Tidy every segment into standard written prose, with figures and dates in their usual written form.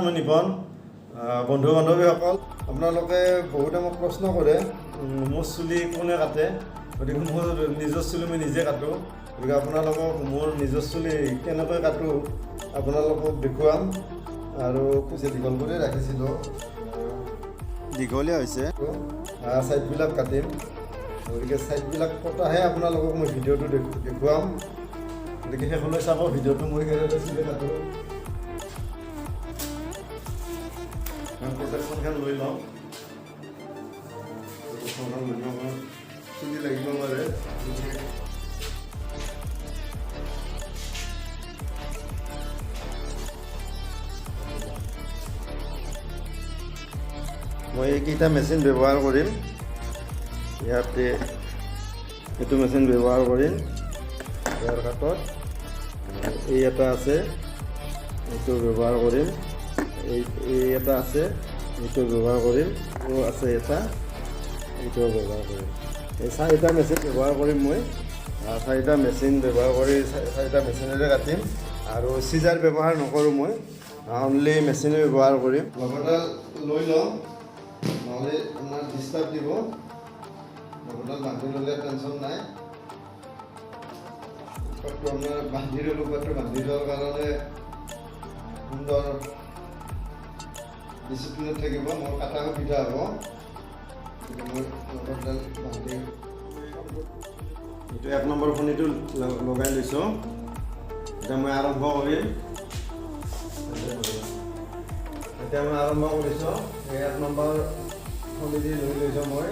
মই নিপন বন্ধু বান্ধৱীসকল আপোনালোকে বহুতে মোক প্ৰশ্ন কৰে মোৰ চুলি কোনে কাটে গতিকে মোৰ নিজৰ চুলি মই নিজে কাটো গতিকে আপোনালোকক মোৰ নিজৰ চুলি কেনেকৈ কাটো আপোনালোকক দেখুৱাম আৰু কিছু দীঘল কৰি ৰাখিছিলোঁ দীঘলীয়া হৈছে ছাইডবিলাক কাটিম গতিকে ছাইডবিলাক কটাহে আপোনালোকক মই ভিডিঅ'টো দেখুৱাম গতিকে শেষলৈ চাব ভিডিঅ'টো মই কেনেকৈ চুলি কাটো প্ৰটেকশ্যনখন লৈ লওঁ চুলি লাগিব নোৱাৰে মই এইকেইটা মেচিন ব্যৱহাৰ কৰিম ইয়াতে এইটো মেচিন ব্যৱহাৰ কৰিম ইয়াৰ কাটত এই এটা আছে এইটো ব্যৱহাৰ কৰিম এই এটা আছে এইটো ব্যৱহাৰ কৰিম আৰু আছে এটা এইটোও ব্যৱহাৰ কৰিম এই চাৰিটা মেচিন ব্যৱহাৰ কৰিম মই চাৰিটা মেচিন ব্যৱহাৰ কৰি চাৰিটা মেচিনেৰে কাটিম আৰু চিজাৰ ব্যৱহাৰ নকৰোঁ মই অনলি মেচিনে ব্যৱহাৰ কৰিম ৰবৰডাল লৈ লওঁ নহ'লে আপোনাৰ ডিষ্টাৰ্ব দিব ৰবৰডাল বান্ধি ল'লে টেনশ্যন নাই আপোনাৰ বান্ধি ল'লোঁ বান্ধি লোৱাৰ কাৰণে সুন্দৰ ডিচিপ্লিনত থাকিব মোৰ কাটা সুবিধা হ'ব মই ৰবৰডাল বান্ধি এইটো 1 নম্বৰ ফণিটো লগাই লৈছোঁ এতিয়া মই আৰম্ভ কৰিম এই 1 নম্বৰ ফণি দি লৈ লৈছোঁ মই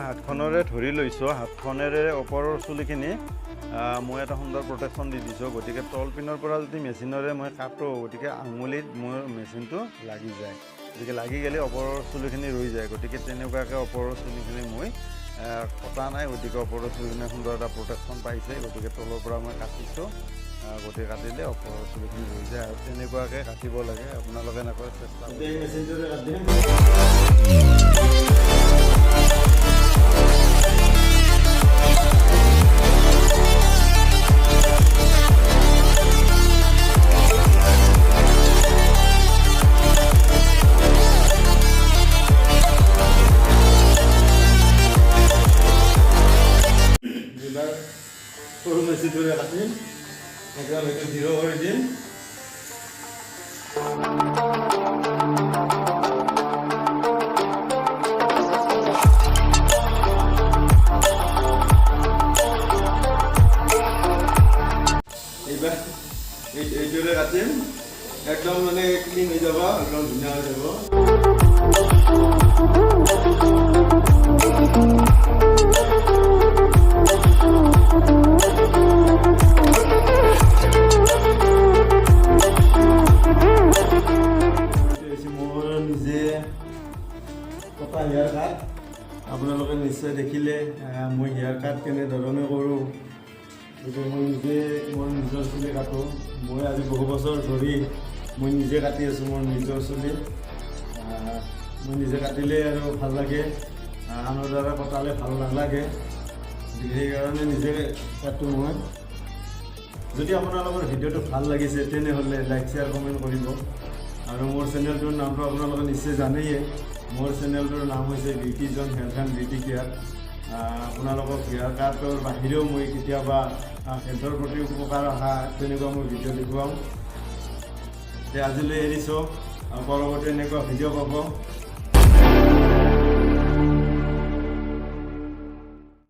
হাতখনেৰে ধৰি লৈছোঁ হাতখনেৰে ওপৰৰ চুলিখিনি মই এটা সুন্দৰ প্ৰটেকশ্যন দি দিছোঁ গতিকে তল পিনৰ পৰা যদি মেচিনেৰে মই কাটো গতিকে আঙুলিত মোৰ মেচিনটো লাগি যায় গতিকে লাগি গ'লে ওপৰৰ চুলিখিনি ৰৈ যায় গতিকে তেনেকুৱাকৈ ওপৰৰ চুলিখিনি মই কটা নাই গতিকে ওপৰৰ চুলিখিনি সুন্দৰ এটা প্ৰটেকশ্যন পাইছে গতিকে তলৰ পৰা মই কাটিছোঁ গতিকে কাটিলে ওপৰৰ চুলিখিনি ৰৈ যায় আৰু তেনেকুৱাকৈ কাটিব লাগে আপোনালোকে এনেকৈ চেষ্টা এই মেচিনটোৰে কাটিম সৰু মেচিনটোৰে কাটিম একদম এইটো 0 কৰি দিম এইবাৰ এইটোৰে কাটিম একদম মানে ক্লিন হৈ যাব একদম ধুনীয়া হৈ যাব কটা হেয়াৰ কাট আপোনালোকে নিশ্চয় দেখিলে মই হেয়াৰ কাট কেনেধৰণে কৰোঁ গতিকে মই নিজে মোৰ নিজৰ চুলি কাটোঁ মই আজি বহু বছৰ ধৰি মই নিজে কাটি আছোঁ মোৰ নিজৰ চুলি মই নিজে কাটিলে আৰু ভাল লাগে আনৰ দ্বাৰা কটালে ভাল নালাগে গতিকে সেইকাৰণে নিজে কাটোঁ মই যদি আপোনালোকৰ ভিডিঅ'টো ভাল লাগিছে তেনেহ'লে লাইক শ্বেয়াৰ কমেণ্ট কৰিব আৰু মোৰ চেনেলটোৰ নামটো আপোনালোকে নিশ্চয় জানেই মোৰ চেনেলটোৰ নাম হৈছে beauty zone health and beauty care আপোনালোকক হেয়াৰ কাটৰ বাহিৰেও মই কেতিয়াবা হেল্থৰ প্ৰতি উপকাৰ অহা তেনেকুৱা মই ভিডিঅ' দেখুৱাম আজিলৈ এৰিছোঁ পৰৱৰ্তী এনেকুৱা ভিডিঅ' পাব